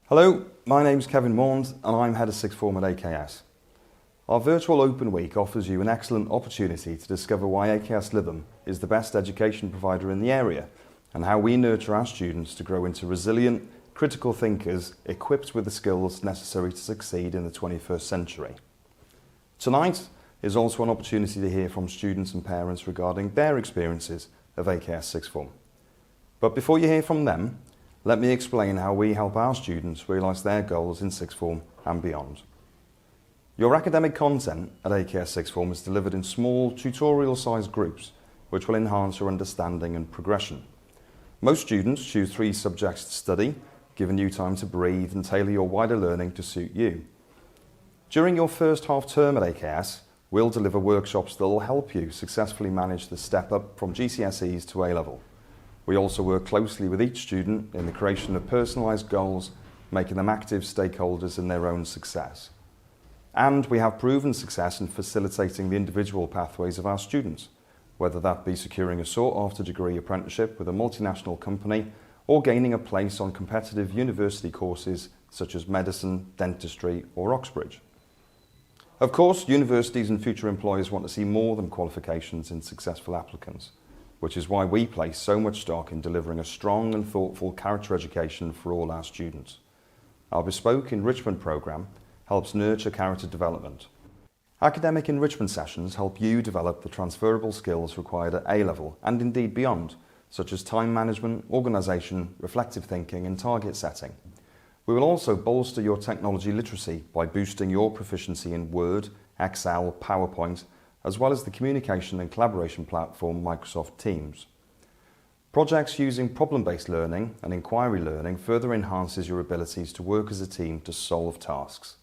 Hello, my name's Kevin Maund and I'm Head of Sixth Form at AKS. Our virtual Open Week offers you an excellent opportunity to discover why AKS Lytham is the best education provider in the area and how we nurture our students to grow into resilient, critical thinkers equipped with the skills necessary to succeed in the 21st century. Tonight is also an opportunity to hear from students and parents regarding their experiences of AKS Sixth Form. But before you hear from them, let me explain how we help our students realise their goals in Sixth Form and beyond. Your academic content at AKS Sixth Form is delivered in small tutorial-sized groups which will enhance your understanding and progression. Most students choose 3 subjects to study, giving you time to breathe and tailor your wider learning to suit you. During your first half term at AKS, we'll deliver workshops that will help you successfully manage the step up from GCSEs to A-level. We also work closely with each student in the creation of personalised goals, making them active stakeholders in their own success. And we have proven success in facilitating the individual pathways of our students, whether that be securing a sought-after degree apprenticeship with a multinational company or gaining a place on competitive university courses such as medicine, dentistry or Oxbridge. Of course, universities and future employers want to see more than qualifications in successful applicants, which is why we place so much stock in delivering a strong and thoughtful character education for all our students. Our bespoke enrichment programme helps nurture character development. Academic enrichment sessions help you develop the transferable skills required at A-level and indeed beyond, such as time management, organisation, reflective thinking and target setting. We will also bolster your technology literacy by boosting your proficiency in Word, Excel, PowerPoint, as well as the communication and collaboration platform Microsoft Teams. Projects using problem-based learning and inquiry learning further enhances your abilities to work as a team to solve tasks.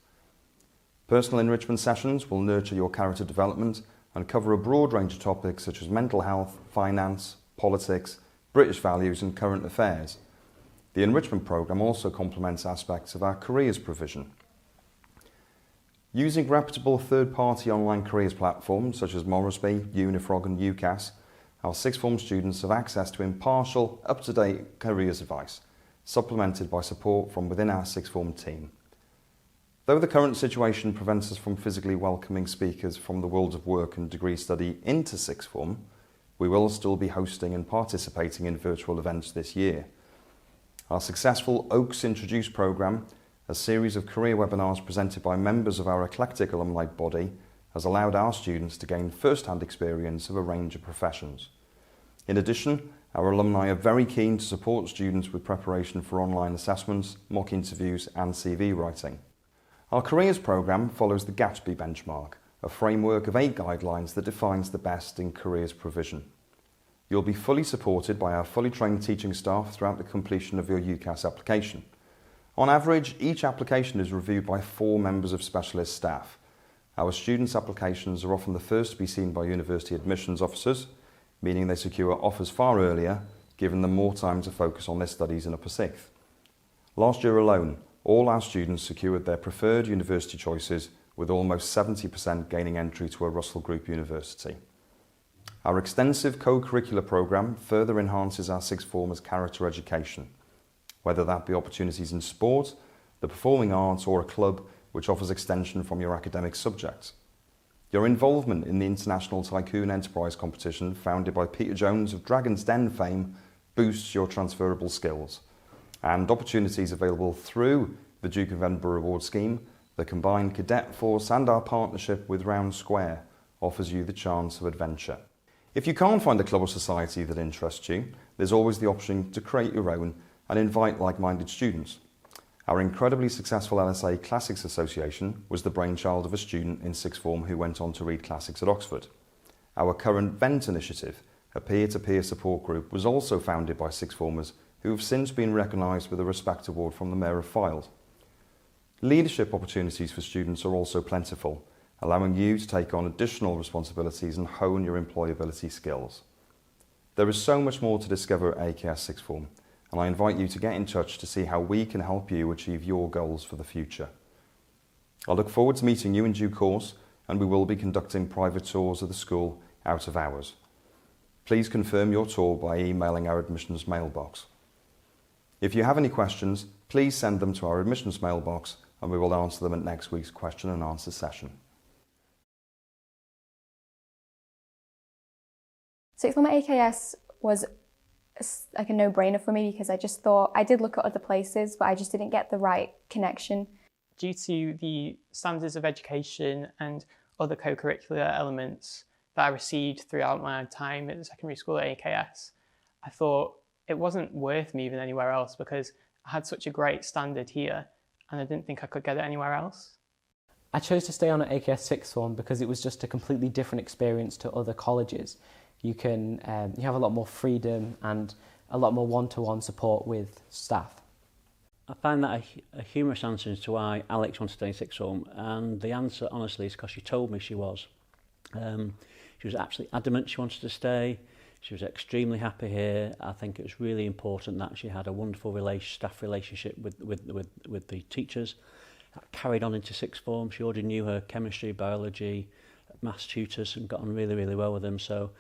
Personal enrichment sessions will nurture your character development and cover a broad range of topics such as mental health, finance, politics, British values and current affairs. The enrichment programme also complements aspects of our careers provision. Using reputable third-party online careers platforms such as Moresby, Unifrog and UCAS, our Sixth Form students have access to impartial, up-to-date careers advice, supplemented by support from within our Sixth Form team. Though the current situation prevents us from physically welcoming speakers from the world of work and degree study into Sixth Form, we will still be hosting and participating in virtual events this year. Our successful Oaks Introduce programme, a series of career webinars presented by members of our eclectic alumni body, has allowed our students to gain first-hand experience of a range of professions. In addition, our alumni are very keen to support students with preparation for online assessments, mock interviews and CV writing. Our careers programme follows the Gatsby benchmark, a framework of 8 guidelines that defines the best in careers provision. You'll be fully supported by our fully trained teaching staff throughout the completion of your UCAS application. On average, each application is reviewed by 4 members of specialist staff. Our students' applications are often the first to be seen by university admissions officers, meaning they secure offers far earlier, giving them more time to focus on their studies in Upper Sixth. Last year alone, all our students secured their preferred university choices, with almost 70% gaining entry to a Russell Group university. Our extensive co-curricular programme further enhances our Sixth Formers' character education, whether that be opportunities in sport, the performing arts or a club which offers extension from your academic subjects. Your involvement in the International Tycoon Enterprise competition founded by Peter Jones of Dragon's Den fame boosts your transferable skills, and opportunities available through the Duke of Edinburgh Award Scheme, the combined cadet force and our partnership with Round Square offers you the chance of adventure. If you can't find a club or society that interests you, there's always the option to create your own and invite like-minded students. Our incredibly successful LSA Classics Association was the brainchild of a student in Sixth Form who went on to read Classics at Oxford. Our current VENT initiative, a peer-to-peer support group, was also founded by Sixth Formers who have since been recognised with a Respect Award from the Mayor of Fylde. Leadership opportunities for students are also plentiful, allowing you to take on additional responsibilities and hone your employability skills. There is so much more to discover at AKS Sixth Form, and I invite you to get in touch to see how we can help you achieve your goals for the future. I look forward to meeting you in due course, and we will be conducting private tours of the school out of hours. Please confirm your tour by emailing our admissions mailbox. If you have any questions, please send them to our admissions mailbox and we will answer them at next week's question and answer session. Sixth form at AKS was like a no-brainer for me because I just thought, I did look at other places, but I just didn't get the right connection. Due to the standards of education and other co-curricular elements that I received throughout my time at the secondary school at AKS, I thought it wasn't worth moving anywhere else because I had such a great standard here and I didn't think I could get it anywhere else. I chose to stay on at AKS Sixth Form because it was just a completely different experience to other colleges. You have a lot more freedom and a lot more one-to-one support with staff. I find that a humorous answer as to why Alex wants to stay in Sixth Form, and the answer honestly is because she told me she was. She was absolutely adamant she wanted to stay. She was extremely happy here. I think it was really important that she had a wonderful staff relationship with the teachers. That carried on into Sixth Form. She already knew her chemistry, biology, maths tutors and got on really, really well with them. So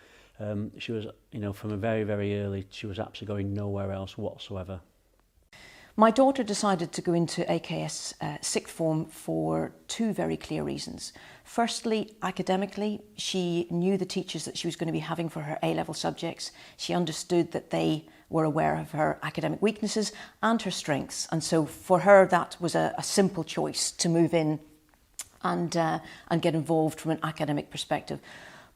she was, from a very, very early, she was absolutely going nowhere else whatsoever. My daughter decided to go into AKS Sixth Form for two very clear reasons. Firstly, academically, she knew the teachers that she was going to be having for her A-level subjects. She understood that they were aware of her academic weaknesses and her strengths. And so for her, that was a simple choice to move in and get involved from an academic perspective.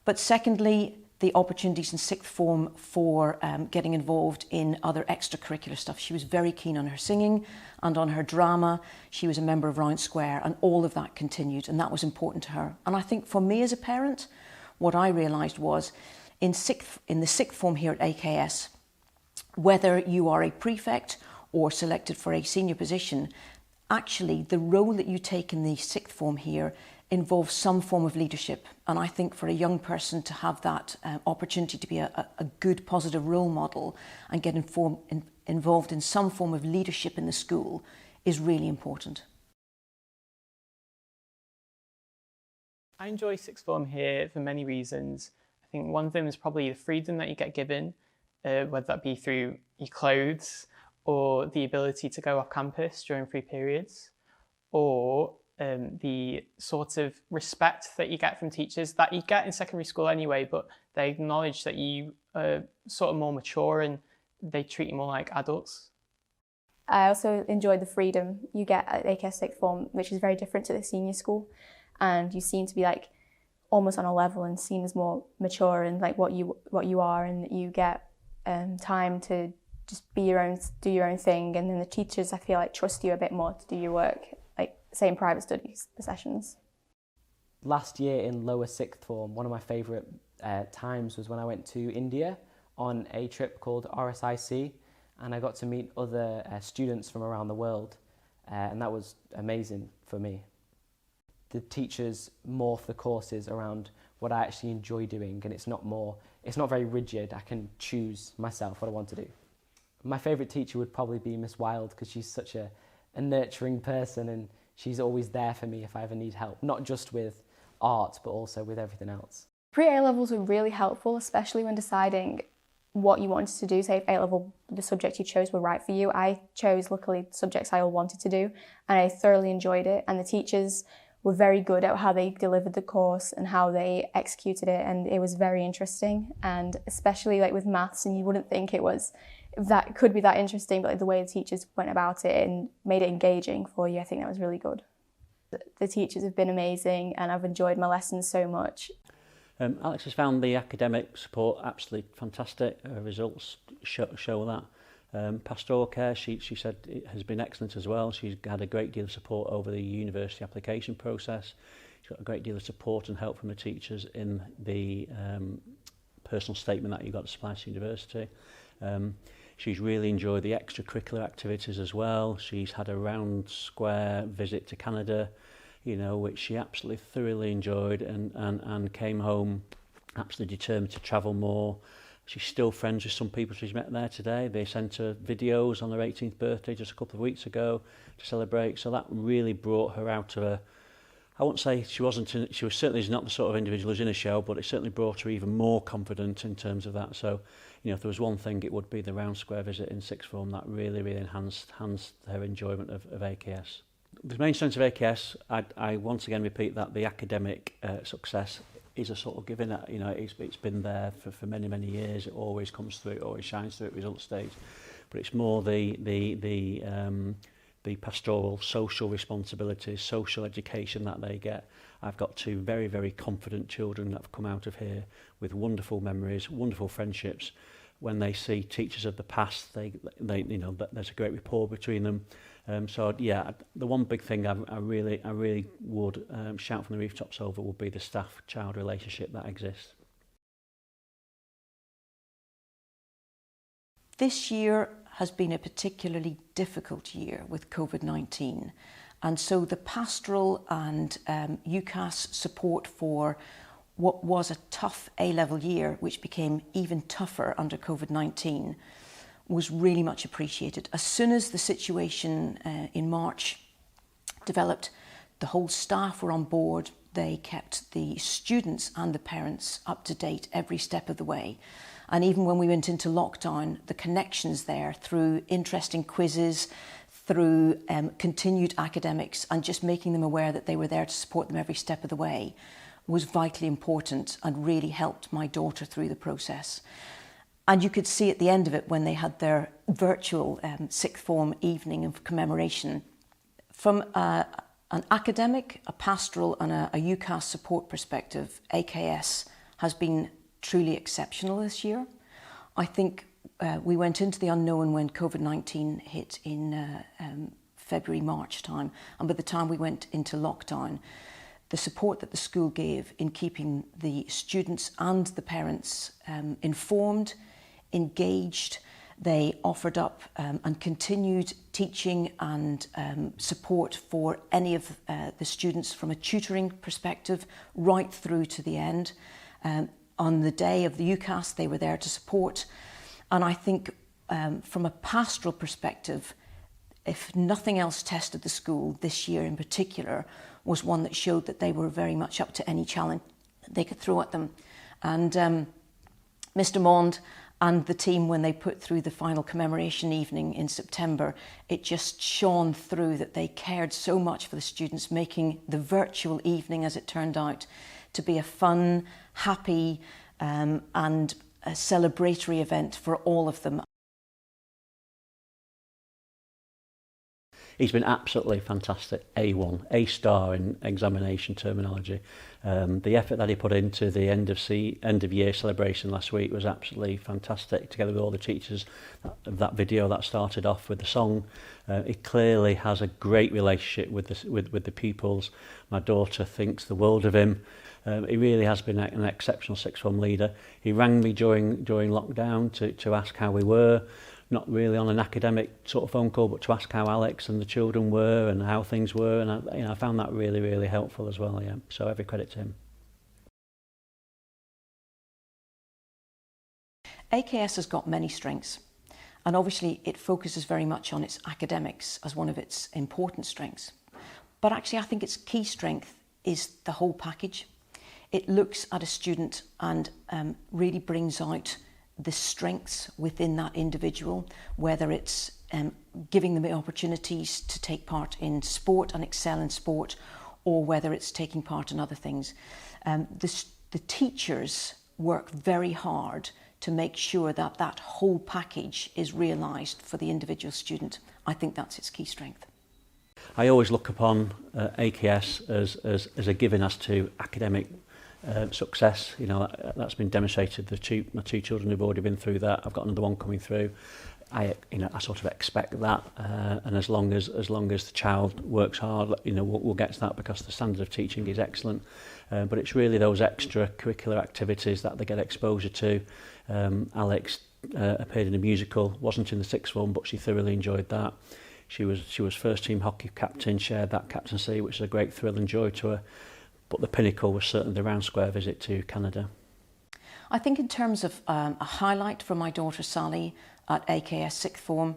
But secondly, the opportunities in Sixth Form for getting involved in other extracurricular stuff. She was very keen on her singing and on her drama. She was a member of Round Square and all of that continued and that was important to her. And I think for me as a parent, what I realised was in the Sixth Form here at AKS, whether you are a prefect or selected for a senior position, actually the role that you take in the Sixth Form here involves some form of leadership. And I think for a young person to have that opportunity to be a good, positive role model and get involved in some form of leadership in the school is really important. I enjoy Sixth Form here for many reasons. I think one of them is probably the freedom that you get given, whether that be through your clothes or the ability to go off campus during free periods, or the sort of respect that you get from teachers that you get in secondary school anyway, but they acknowledge that you are sort of more mature and they treat you more like adults. I also enjoyed the freedom you get at AKS Sixth Form, which is very different to the senior school, and you seem to be like almost on a level and seen as more mature and like what you are, and you get time to just be your own, do your own thing, and then the teachers, I feel like, trust you a bit more to do your work, like say in private studies sessions. Last year in lower Sixth Form, one of my favourite times was when I went to India on a trip called RSIC, and I got to meet other students from around the world, and that was amazing for me. The teachers morph the courses around what I actually enjoy doing, and it's not very rigid. I can choose myself what I want to do. My favourite teacher would probably be Miss Wild, because she's such a nurturing person and she's always there for me if I ever need help, not just with art but also with everything else. Pre-A-levels were really helpful, especially when deciding what you wanted to do. Say if A-level, the subject you chose were right for you. I chose, luckily, subjects I all wanted to do, and I thoroughly enjoyed it, and the teachers were very good at how they delivered the course and how they executed it, and it was very interesting. And especially like with maths, and you wouldn't think that could be that interesting, but like the way the teachers went about it and made it engaging for you, I think that was really good. The teachers have been amazing and I've enjoyed my lessons so much. Alex has found the academic support absolutely fantastic. Her results show that. Pastoral care, she said, it has been excellent as well. She's had a great deal of support over the university application process. She's got a great deal of support and help from the teachers in the personal statement that you've got to supply to university. She's really enjoyed the extracurricular activities as well. She's had a Round Square visit to Canada, which she absolutely thoroughly enjoyed, and came home absolutely determined to travel more. She's still friends with some people she's met there today. They sent her videos on her 18th birthday just a couple of weeks ago to celebrate. So that really brought her out of I won't say she was certainly not the sort of individual who's in a show, but it certainly brought her even more confident in terms of that. So, you know, if there was one thing, it would be the round square visit in sixth form that really, really enhanced her enjoyment of AKS. The main strength of AKS, I once again repeat that the academic success is a sort of given. You know, it's been there for many, many years. It always comes through, it always shines through at result stage. But it's more the pastoral social responsibilities, social education that they get. I've got two very, very confident children that have come out of here with wonderful memories, wonderful friendships. When they see teachers of the past, they you know, there's a great rapport between them. So yeah, the one big thing I really would shout from the rooftops over would be the staff-child relationship that exists. This year has been a particularly difficult year with COVID-19, and so the pastoral and UCAS support for what was a tough A-level year, which became even tougher under COVID-19, was really much appreciated. As soon as the situation in March developed, the whole staff were on board. They kept the students and the parents up to date every step of the way. And even when we went into lockdown, the connections there through interesting quizzes, through continued academics, and just making them aware that they were there to support them every step of the way was vitally important and really helped my daughter through the process. And you could see at the end of it when they had their virtual sixth form evening of commemoration. From an academic, a pastoral and a UCAS support perspective, AKS has been truly exceptional this year. I think we went into the unknown when COVID-19 hit in February, March time. And by the time we went into lockdown, the support that the school gave in keeping the students and the parents informed, engaged. They offered up and continued teaching and support for any of the students from a tutoring perspective right through to the end. On the day of the UCAS, they were there to support. And I think from a pastoral perspective, if nothing else tested the school this year in particular, was one that showed that they were very much up to any challenge they could throw at them. And Mr. Maund and the team, when they put through the final commemoration evening in September, it just shone through that they cared so much for the students, making the virtual evening, as it turned out, to be a fun, happy and a celebratory event for all of them. He's been absolutely fantastic, A1, A-star in examination terminology. The effort that he put into the end of year celebration last week was absolutely fantastic, together with all the teachers. That video that started off with the song, he clearly has a great relationship with the pupils. My daughter thinks the world of him. He really has been an exceptional sixth form leader. He rang me during lockdown to ask how we were. Not really on an academic sort of phone call, but to ask how Alex and the children were and how things were, and I found that really, really helpful as well. Yeah, so every credit to him. AKS has got many strengths, and obviously it focuses very much on its academics as one of its important strengths. But actually I think its key strength is the whole package. It looks at a student and really brings out the strengths within that individual, whether it's giving them the opportunities to take part in sport and excel in sport, or whether it's taking part in other things. The teachers work very hard to make sure that that whole package is realised for the individual student. I think that's its key strength. I always look upon AKS as a given as to academic success. You know, that's been demonstrated. My two children have already been through that. I've got another one coming through. I sort of expect that, and as long as the child works hard, we'll get to that, because the standard of teaching is excellent. But it's really those extracurricular activities that they get exposure to. Alex appeared in a musical, wasn't in the sixth form, but she thoroughly enjoyed that. She was first team hockey captain, shared that captaincy, which is a great thrill and joy to her. But the pinnacle was certainly the round square visit to Canada. I think in terms of a highlight for my daughter Sally at AKS Sixth Form,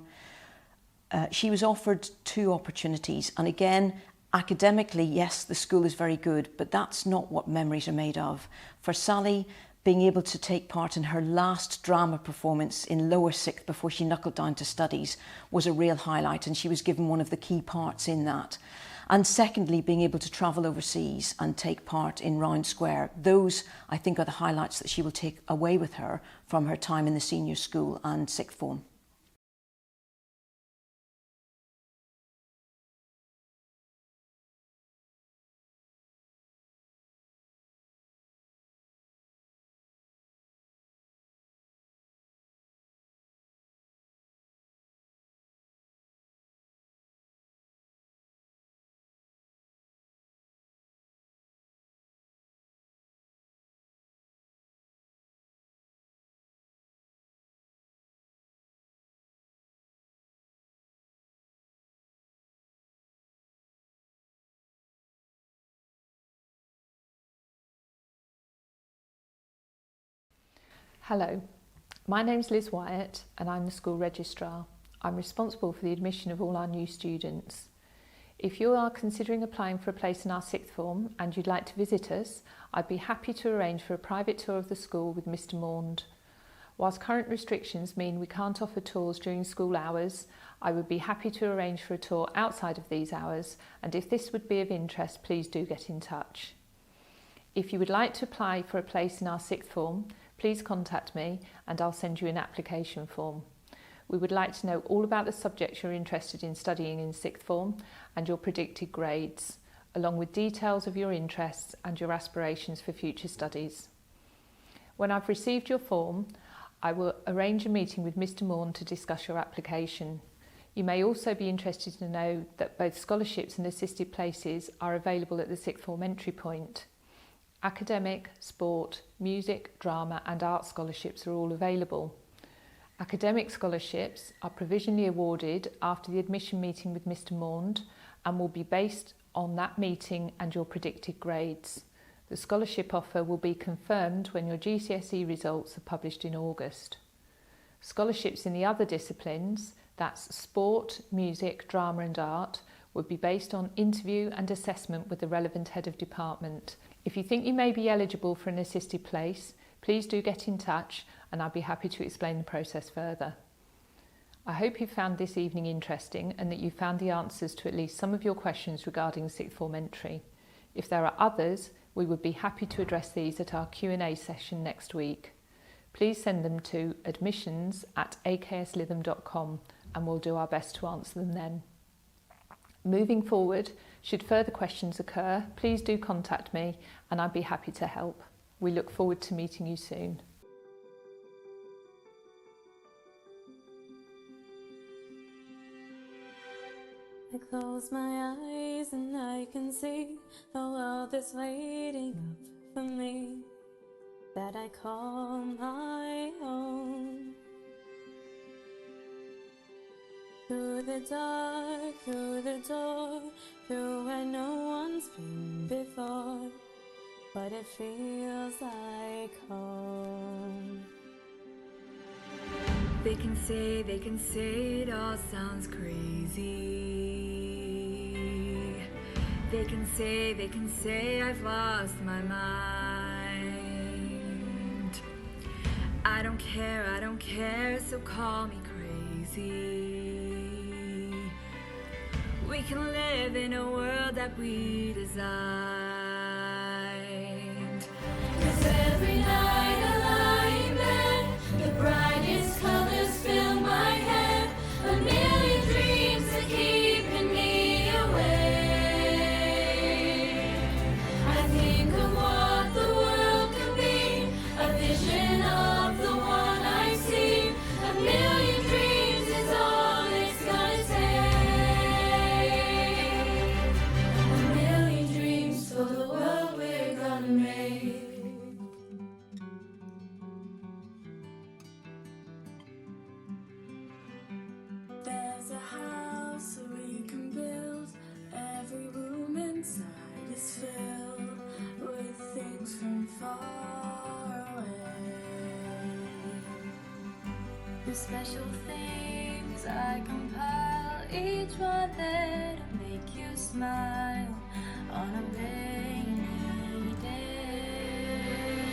she was offered two opportunities, and again Academically, yes, the school is very good, but that's not what memories are made of. For Sally, being able to take part in her last drama performance in lower sixth before she knuckled down to studies was a real highlight, and she was given one of the key parts in that. And secondly, being able to travel overseas and take part in Round Square. Those, I think, are the highlights that she will take away with her from her time in the senior school and sixth form. Hello, my name's Liz Wyatt and I'm the school registrar. I'm responsible for the admission of all our new students. If you are considering applying for a place in our sixth form and you'd like to visit us, I'd be happy to arrange for a private tour of the school with Mr. Maund. Whilst current restrictions mean we can't offer tours during school hours, I would be happy to arrange for a tour outside of these hours, and if this would be of interest, please do get in touch. If you would like to apply for a place in our sixth form, please contact me and I'll send you an application form. We would like to know all about the subjects you're interested in studying in sixth form and your predicted grades, along with details of your interests and your aspirations for future studies. When I've received your form, I will arrange a meeting with Mr. Maund to discuss your application. You may also be interested to know that both scholarships and assisted places are available at the sixth form entry point. Academic, sport, music, drama and art scholarships are all available. Academic scholarships are provisionally awarded after the admission meeting with Mr. Maund and will be based on that meeting and your predicted grades. The scholarship offer will be confirmed when your GCSE results are published in August. Scholarships in the other disciplines, that's sport, music, drama and art, would be based on interview and assessment with the relevant head of department. If you think you may be eligible for an assisted place, please do get in touch and I'll be happy to explain the process further. I hope you found this evening interesting and that you found the answers to at least some of your questions regarding sixth form entry. If there are others, we would be happy to address these at our Q&A session next week. Please send them to admissions@akslytham.com and we'll do our best to answer them then. Moving forward, should further questions occur, please do contact me and I'd be happy to help. We look forward to meeting you soon. I close my eyes and I can see the world is waiting up for me, that I call my own. Through the dark, through the door, through where no one's been before, but it feels like home. They can say it all sounds crazy. They can say I've lost my mind. I don't care, so call me crazy. We can live in a world that we designed. 'Cause every night I lie in bed, the brightest colors fill my head, a million dreams are keeping me awake. I think of what the world can be, a vision of the one I see, a million dreams is all it's gonna take. A million dreams for the world we're gonna make. There's a house we can build, every room inside is filled with things from far away. The special things I compile each one there to make you smile on a rainy day.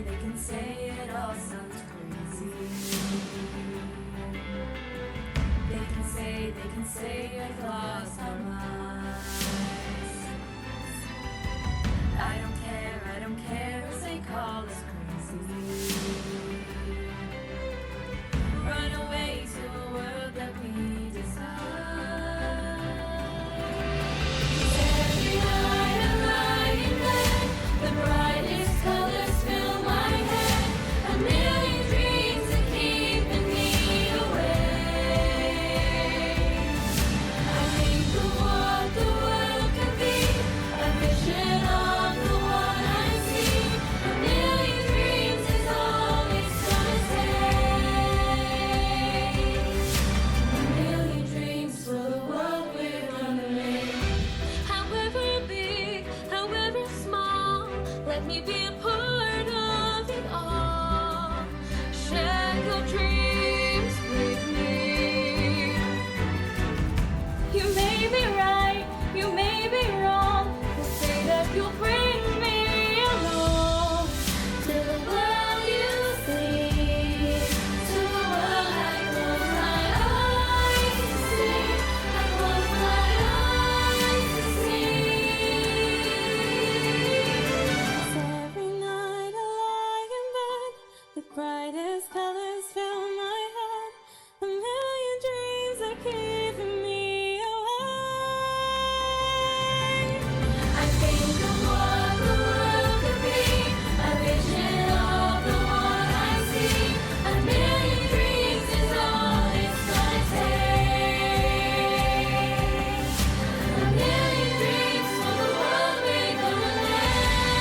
They can say it all sounds crazy. They can say you've lost our minds. I don't care if they call us crazy. Run away to a world that we desire. Every night I lie in bed, the brightest colors fill my head. A million dreams are keeping me awake. I think of what the world could be, a vision of the one I see. A million dreams is all it's gonna take. A million dreams for the world we're gonna make. However big, however small, let me be a part of it all. Share your dreams with me. You may be right, you may be wrong, but say that you'll bring me along to the world you see, to the world I close my eyes to see, I close my eyes to see. Every night I lie in bed, the brightest colors fill my head. A million dreams are keeping me awake. I think of what the world could be, a vision of the one I see. A million dreams is all it's gonna take. A million dreams for the world we're gonna make.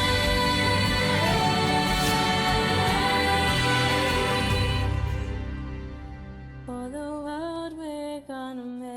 For the world we're gonna make.